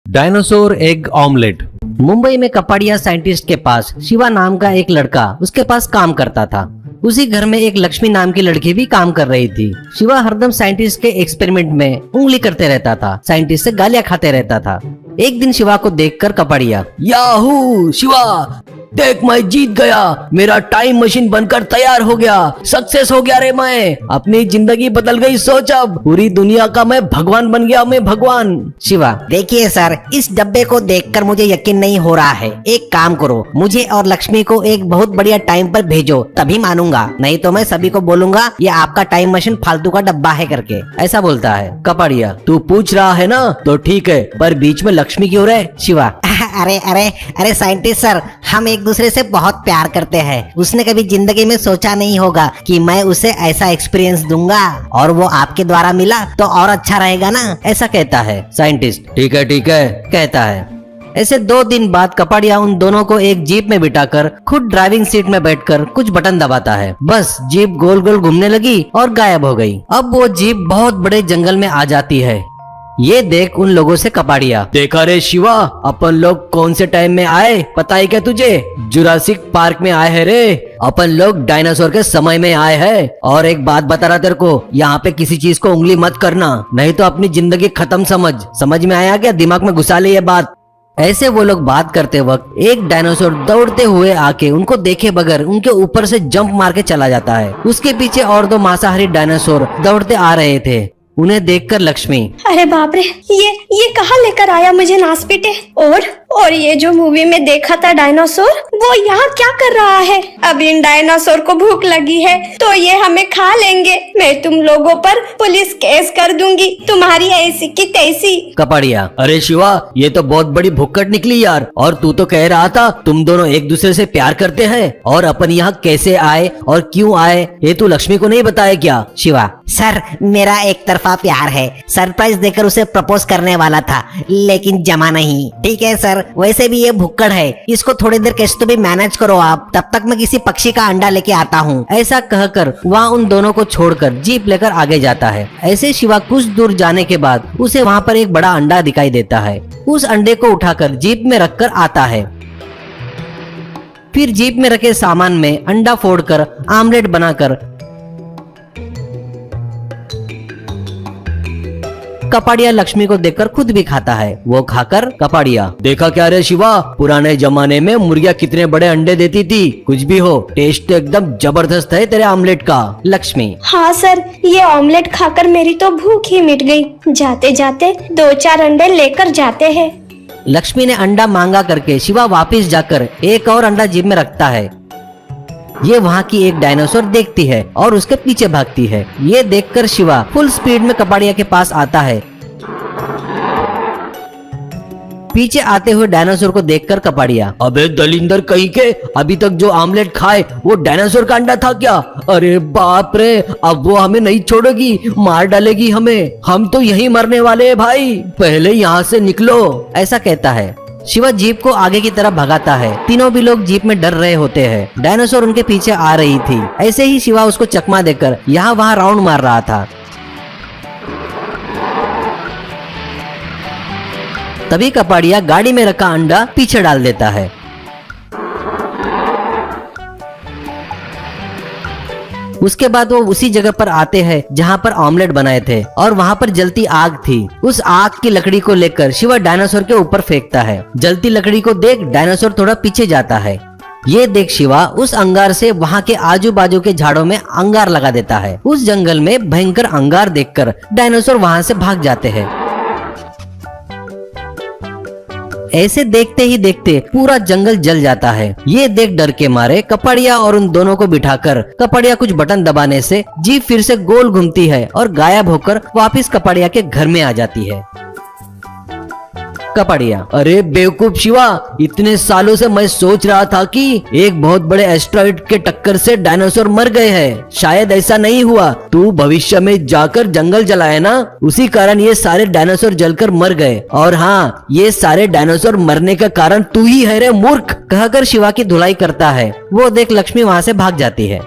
Dinosaur egg omelette. Mumbai में Kapadia scientist के पास शिवा नाम का एक लड़का उसके पास काम करता था। उसी घर में एक लक्ष्मी नाम की लड़की भी काम कर रही थी। शिवा हरदम साइंटिस्ट के एक्सपेरिमेंट में उंगली करते रहता था, साइंटिस्ट से गालियां खाते रहता था। एक दिन शिवा को देखकर कपाड़िया, याहू शिवा, देख मैं जीत गया, मेरा टाइम मशीन बनकर तैयार हो गया, सक्सेस हो गया रे, मैं अपनी जिंदगी बदल गई, सोच अब पूरी दुनिया का मैं भगवान बन गया, मैं भगवान। शिवा, देखिए सर, इस डब्बे को देखकर मुझे यकीन नहीं हो रहा है। एक काम करो, मुझे और लक्ष्मी को एक बहुत बढ़िया टाइम पर भेजो, तभी मानूंगा, नहीं तो मैं सभी को बोलूंगा ये आपका टाइम मशीन फालतू का डब्बा है करके। ऐसा बोलता है। कपाड़िया, तू पूछ रहा है ना तो ठीक है, पर बीच में लक्ष्मी क्यों रहे? शिवा, अरे अरे अरे साइंटिस्ट सर, हम एक दूसरे से बहुत प्यार करते हैं। उसने कभी जिंदगी में सोचा नहीं होगा कि मैं उसे ऐसा एक्सपीरियंस दूंगा, और वो आपके द्वारा मिला तो और अच्छा रहेगा ना, ऐसा कहता है साइंटिस्ट। ठीक है कहता है। ऐसे 2 दिन बाद कपाड़िया उन दोनों को एक जीप में बिठाकर खुद ड्राइविंग सीट में बैठकर कुछ बटन दबाता है। बस जीप गोल गोल घूमने लगी और गायब हो गई। अब वो जीप बहुत बड़े जंगल में आ जाती है। ये देख उन लोगों से कपाड़िया, देखा रे शिवा, अपन लोग कौन से टाइम में आए पता है क्या तुझे? जुरासिक पार्क में आए हैं रे, अपन लोग डायनासोर के समय में आए हैं। और एक बात बता रहा तेरे को, यहाँ पे किसी चीज को उंगली मत करना, नहीं तो अपनी जिंदगी खत्म। समझ में आया क्या? दिमाग में घुसा ले ये बात। ऐसे वो लोग बात करते वक्त एक डायनासोर दौड़ते हुए आके उनको देखे बगैर उनके ऊपर से जंप मार के चला जाता है। उसके पीछे और 2 मांसाहारी डायनासोर दौड़ते आ रहे थे। उन्हें देखकर लक्ष्मी, अरे बाप रे, ये कहाँ लेकर आया मुझे नासपीटे। और ये जो मूवी में देखा था डायनासोर, वो यहाँ क्या कर रहा है? अब इन डायनासोर को भूख लगी है तो ये हमें खा लेंगे। मैं तुम लोगों पर पुलिस केस कर दूंगी, तुम्हारी ऐसी की तैसी। कपाड़िया, अरे शिवा, ये तो बहुत बड़ी भुक्कड़ निकली यार। और तू तो कह रहा था तुम दोनों एक दूसरे से प्यार करते हैं, और अपन यहाँ कैसे आए और क्यों आए ये तू लक्ष्मी को नहीं बताया क्या? शिवा, सर मेरा एक तरफा प्यार है। सरप्राइज देकर उसे प्रपोज करने वाला था, लेकिन जमा नहीं। ठीक है सर, वैसे भी ये भुक्कड़ है, इसको थोड़ी देर कैसे तो भी मैनेज करो आप, तब तक मैं किसी पक्षी का अंडा लेके आता हूँ। ऐसा कहकर वहाँ उन दोनों को छोड़कर जीप लेकर आगे जाता है। ऐसे शिवा कुछ दूर जाने के बाद उसे वहाँ पर एक बड़ा अंडा दिखाई देता है। उस अंडे को उठाकर जीप में रखकर आता है। फिर जीप में रखे सामान में अंडा फोड़कर आमलेट बनाकर कपाड़िया लक्ष्मी को देखकर खुद भी खाता है। वो खाकर कपाड़िया, देखा क्या रे शिवा, पुराने जमाने में मुर्गियाँ कितने बड़े अंडे देती थी। कुछ भी हो, टेस्ट तो एकदम जबरदस्त है तेरे आमलेट का। लक्ष्मी, हाँ सर, ये ऑमलेट खाकर मेरी तो भूख ही मिट गई। जाते जाते 2-4 अंडे लेकर जाते हैं। लक्ष्मी ने अंडा मांगा करके शिवा वापस जाकर एक और अंडा जीप में रखता है। ये वहाँ की एक डायनासोर देखती है और उसके पीछे भागती है। ये देखकर शिवा फुल स्पीड में कपाड़िया के पास आता है। पीछे आते हुए डायनासोर को देखकर कपाड़िया, अबे दलिंदर कहीं के, अभी तक जो आमलेट खाए वो डायनासोर का अंडा था क्या? अरे बाप रे, अब वो हमें नहीं छोड़ेगी, मार डालेगी हमें। हम तो यहीं मरने वाले हैं भाई, पहले यहाँ से निकलो। ऐसा कहता है। शिवा जीप को आगे की तरफ भगाता है। तीनों भी लोग जीप में डर रहे होते हैं। डायनासोर उनके पीछे आ रही थी। ऐसे ही शिवा उसको चकमा देकर यहाँ वहाँ राउंड मार रहा था। तभी कपाड़िया गाड़ी में रखा अंडा पीछे डाल देता है। उसके बाद वो उसी जगह पर आते हैं जहाँ पर ऑमलेट बनाए थे, और वहाँ पर जलती आग थी। उस आग की लकड़ी को लेकर शिवा डायनासोर के ऊपर फेंकता है। जलती लकड़ी को देख डायनासोर थोड़ा पीछे जाता है। ये देख शिवा उस अंगार से वहाँ के आजू बाजू के झाड़ों में अंगार लगा देता है। उस जंगल में भयंकर अंगार देखकर डायनासोर वहाँ से भाग जाते हैं। ऐसे देखते ही देखते पूरा जंगल जल जाता है। ये देख डर के मारे कपाड़िया और उन दोनों को बिठाकर कपाड़िया कुछ बटन दबाने से जीप फिर से गोल घूमती है और गायब होकर वापस कपाड़िया के घर में आ जाती है। कपाड़िया, अरे बेवकूफ शिवा, इतने सालों से मैं सोच रहा था कि एक बहुत बड़े एस्टेरॉइड के टक्कर से डायनासोर मर गए हैं। शायद ऐसा नहीं हुआ, तू भविष्य में जाकर जंगल जलाया ना, उसी कारण ये सारे डायनासोर जलकर मर गए। और हाँ, ये सारे डायनासोर मरने का कारण तू ही है रे मूर्ख। कहकर शिवा की धुलाई करता है। वो देख लक्ष्मी वहाँ से भाग जाती है।